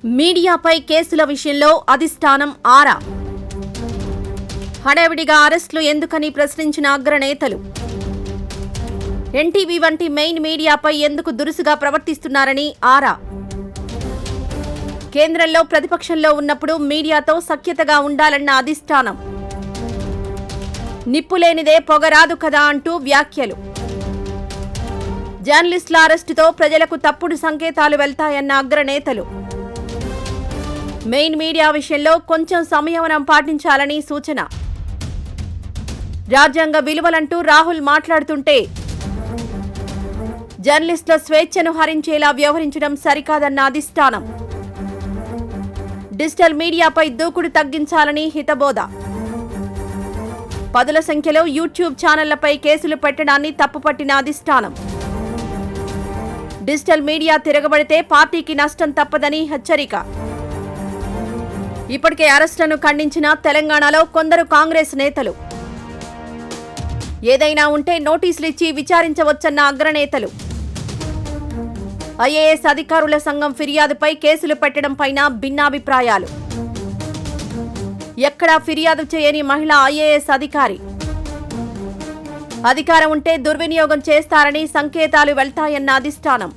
మీడియాపై కేసుల విషయంలో అధిష్టానం ఆరా. హడావిడిగా అరెస్టులు ఎందుకని ప్రశ్నించిన అగ్రనేతలు. ఎన్టీవీ వంటి మెయిన్ మీడియాపై ఎందుకు దురుసుగా ప్రవర్తిస్తున్నారని ఆరా. కేంద్రంలో ప్రతిపక్షంలో ఉన్నప్పుడు మీడియాతో సఖ్యతగా ఉండాలన్న అధిష్టానం. నిప్పులేనిదే పొగరాదు కదా అంటూ వ్యాఖ్యలు. జర్నలిస్టుల అరెస్టుతో ప్రజలకు తప్పుడు సంకేతాలు వెళ్తాయన్న అగ్రనేతలు. మెయిన్ మీడియా విషయంలో కొంచెం సంయమనం పాటించాలని సూచన. రాజ్యాంగ విలువలంటూ రాహుల్ మాట్లాడుతుంటే జర్నలిస్టుల స్వేచ్ఛను హరించేలా వ్యవహరించడం సరికాదన్న అధిష్టానం. డిజిటల్ మీడియాపై దూకుడు తగ్గించాలని హితబోధ. పదుల సంఖ్యలో యూట్యూబ్ ఛానళ్లపై కేసులు పెట్టడాన్ని తప్పుపట్టిన అధిష్టానం. డిజిటల్ మీడియా తిరగబడితే పార్టీకి నష్టం తప్పదని హెచ్చరిక. ఇప్పటికే అరెస్టులను ఖండించిన తెలంగాణలో కొందరు కాంగ్రెస్ నేతలు. ఏదైనా ఉంటే నోటీసులు ఇచ్చి విచారించవచ్చన్న అగ్రనేతలు. ఐఏఎస్ అధికారుల సంఘం ఫిర్యాదుపై కేసులు పెట్టడంపైన భిన్నాభిప్రాయాలు. ఎక్కడా ఫిర్యాదు చేయని మహిళా ఐఏఎస్ అధికారి. అధికారం ఉంటే దుర్వినియోగం చేస్తారని సంకేతాలు వెళ్తాయన్న అధిష్టానం.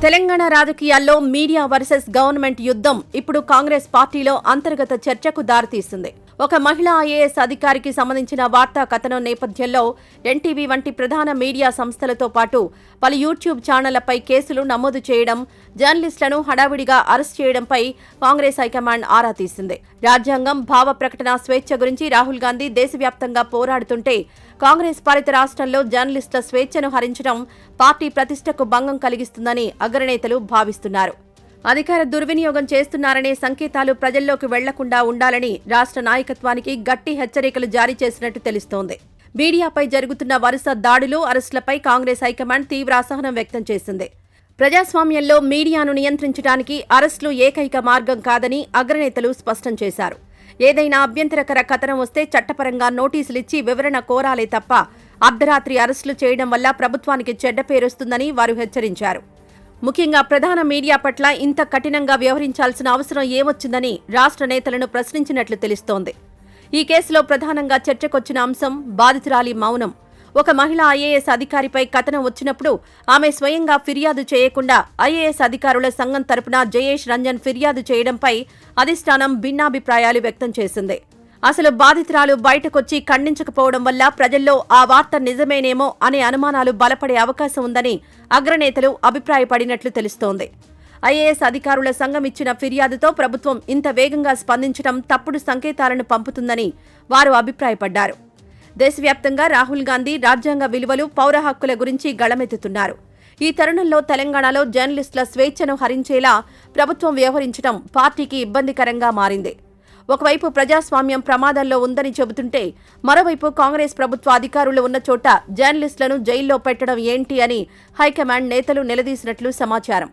తెలంగాణ రాజకీయాల్లో మీడియా వర్సెస్ గవర్నమెంట్ యుద్ధం ఇప్పుడు కాంగ్రెస్ పార్టీలో అంతర్గత చర్చకు దారితీస్తుంది. ఒక మహిళా ఐఏఎస్ అధికారికి సంబంధించిన వార్తా కథనం నేపథ్యంలో ఎన్టీవీ వంటి ప్రధాన మీడియా సంస్థలతో పాటు పలు యూట్యూబ్ ఛానళ్లపై కేసులు నమోదు చేయడం, జర్నలిస్టులను హడావిడిగా అరెస్ట్ చేయడంపై కాంగ్రెస్ హైకమాండ్ ఆరా తీసింది. రాజ్యాంగం, భావ ప్రకటన స్వేచ్ఛ గురించి రాహుల్ గాంధీ దేశవ్యాప్తంగా పోరాడుతుంటే కాంగ్రెస్ పాలిత రాష్ట్రంలో జర్నలిస్టుల స్వేచ్ఛను హరించడం పార్టీ ప్రతిష్టకు భంగం కలిగిస్తుందని అగ్రనేతలు భావిస్తున్నారు. అధికార దుర్వినియోగం చేస్తున్నారనే సంకేతాలు ప్రజల్లోకి వెళ్లకుండా ఉండాలని రాష్ట్ర నాయకత్వానికి గట్టి హెచ్చరికలు జారీ చేసినట్టు తెలుస్తోంది. మీడియాపై జరుగుతున్న వరుస దాడులు, అరెస్టులపై కాంగ్రెస్ హైకమాండ్ తీవ్ర అసహనం వ్యక్తం చేసింది. ప్రజాస్వామ్యంలో మీడియాను నియంత్రించడానికి అరెస్టులు ఏకైక మార్గం కాదని అగ్రనేతలు స్పష్టం చేశారు. ఏదైనా అభ్యంతరకర కథనం వస్తే చట్టపరంగా నోటీసులిచ్చి వివరణ కోరాలే తప్ప అర్ధరాత్రి అరెస్టులు చేయడం వల్ల ప్రభుత్వానికి చెడ్డ పేరొస్తుందని వారు హెచ్చరించారు. ముఖ్యంగా ప్రధాన మీడియా పట్ల ఇంత కఠినంగా వ్యవహరించాల్సిన అవసరం ఏమొచ్చిందని రాష్ట్ర నేతలను ప్రశ్నించినట్లు తెలుస్తోంది. ఈ కేసులో ప్రధానంగా చర్చకొచ్చిన అంశం బాధితురాలి మౌనం. ఒక మహిళా ఐఏఎస్ అధికారిపై కథనం వచ్చినప్పుడు ఆమె స్వయంగా ఫిర్యాదు చేయకుండా ఐఏఎస్ అధికారుల సంఘం తరపున జయేష్ రంజన్ ఫిర్యాదు చేయడంపై అధిష్టానం భిన్నాభిప్రాయాలు వ్యక్తం చేసింది. అసలు బాధితురాలు బయటకొచ్చి ఖండించకపోవడం వల్ల ప్రజల్లో ఆ వార్త నిజమేనేమో అనే అనుమానాలు బలపడే అవకాశం ఉందని అగ్రనేతలు అభిప్రాయపడినట్లు తెలుస్తోంది. ఐఏఎస్ అధికారుల సంఘం ఇచ్చిన ఫిర్యాదుతో ప్రభుత్వం ఇంత వేగంగా స్పందించడం తప్పుడు సంకేతాలను పంపుతుందని వారు అభిప్రాయపడ్డారు. దేశవ్యాప్తంగా రాహుల్ గాంధీ రాజ్యాంగ విలువలు, పౌర హక్కుల గురించి గళమెత్తుతున్నారు. ఈ తరుణంలో తెలంగాణలో జర్నలిస్టుల స్వేచ్ఛను హరించేలా ప్రభుత్వం వ్యవహరించడం పార్టీకి ఇబ్బందికరంగా మారింది. ఒకవైపు ప్రజాస్వామ్యం ప్రమాదంలో ఉందని చెబుతుంటే మరోవైపు కాంగ్రెస్ ప్రభుత్వ అధికారులు ఉన్న చోట జర్నలిస్టులను జైల్లో పెట్టడం ఏంటి అని హైకమాండ్ నేతలు నిలదీసినట్లు సమాచారం.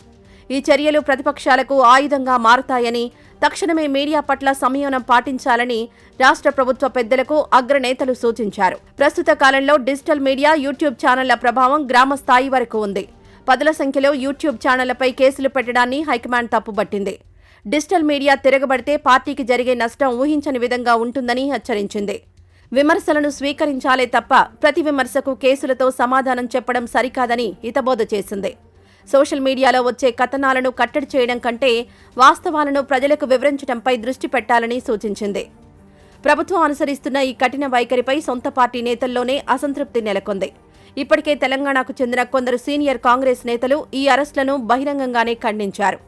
ఈ చర్యలు ప్రతిపక్షాలకు ఆయుధంగా మారతాయని, తక్షణమే మీడియా పట్ల సంయమనం పాటించాలని రాష్ట్ర ప్రభుత్వ పెద్దలకు అగ్రనేతలు సూచించారు. ప్రస్తుత కాలంలో డిజిటల్ మీడియా, యూట్యూబ్ ఛానళ్ల ప్రభావం గ్రామ స్థాయి వరకు ఉంది. పదుల సంఖ్యలో యూట్యూబ్ ఛానళ్లపై కేసులు పెట్టడాన్ని హైకమాండ్ తప్పుపట్టింది. డిజిటల్ మీడియా తిరగబడితే పార్టీకి జరిగే నష్టం ఊహించని విధంగా ఉంటుందని హెచ్చరించింది. విమర్శలను స్వీకరించాలే తప్ప ప్రతి విమర్శకు కేసులతో సమాధానం చెప్పడం సరికాదని హితబోధ చేసింది. సోషల్ మీడియాలో వచ్చే కథనాలను కట్టడి చేయడం కంటే వాస్తవాలను ప్రజలకు వివరించడంపై దృష్టి పెట్టాలని సూచించింది. ప్రభుత్వం అనుసరిస్తున్న ఈ కఠిన వైఖరిపై సొంత పార్టీ నేతల్లోనే అసంతృప్తి నెలకొంది. ఇప్పటికే తెలంగాణకు చెందిన కొందరు సీనియర్ కాంగ్రెస్ నేతలు ఈ అరెస్టులను బహిరంగంగానే ఖండించారు.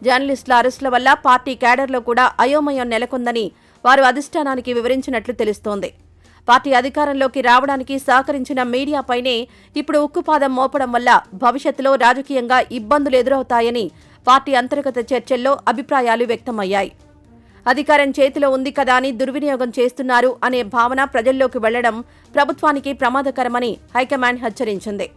జర్నలిస్టుల అరెస్టుల వల్ల పార్టీ క్యాడర్లో కూడా అయోమయం నెలకొందని వారు అధిష్టానానికి వివరించినట్లు తెలుస్తోంది. పార్టీ అధికారంలోకి రావడానికి సహకరించిన మీడియాపైనే ఇప్పుడు ఉక్కుపాదం మోపడం వల్ల భవిష్యత్తులో రాజకీయంగా ఇబ్బందులు ఎదురవుతాయని పార్టీ అంతర్గత చర్చల్లో అభిప్రాయాలు వ్యక్తమయ్యాయి. అధికారం చేతిలో ఉంది కదా అని దుర్వినియోగం చేస్తున్నారు అనే భావన ప్రజల్లోకి వెళ్లడం ప్రభుత్వానికి ప్రమాదకరమని హైకమాండ్ హెచ్చరించింది.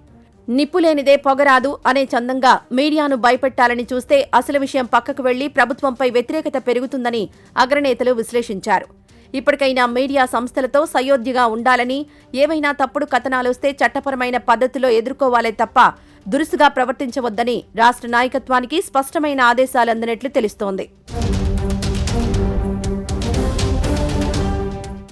నిప్పులేనిదే పొగరాదు అనే చందంగా మీడియాను భయపెట్టాలని చూస్తే అసలు విషయం పక్కకు వెళ్లి ప్రభుత్వంపై వ్యతిరేకత పెరుగుతుందని అగ్రనేతలు విశ్లేషించారు. ఇప్పటికైనా మీడియా సంస్థలతో సయోధ్యగా ఉండాలని, ఏవైనా తప్పుడు కథనాలొస్తే చట్టపరమైన పద్ధతిలో ఎదుర్కోవాలే తప్ప దురుసుగా ప్రవర్తించవద్దని రాష్ట్ర నాయకత్వానికి స్పష్టమైన ఆదేశాలు అందినట్లు తెలుస్తోంది.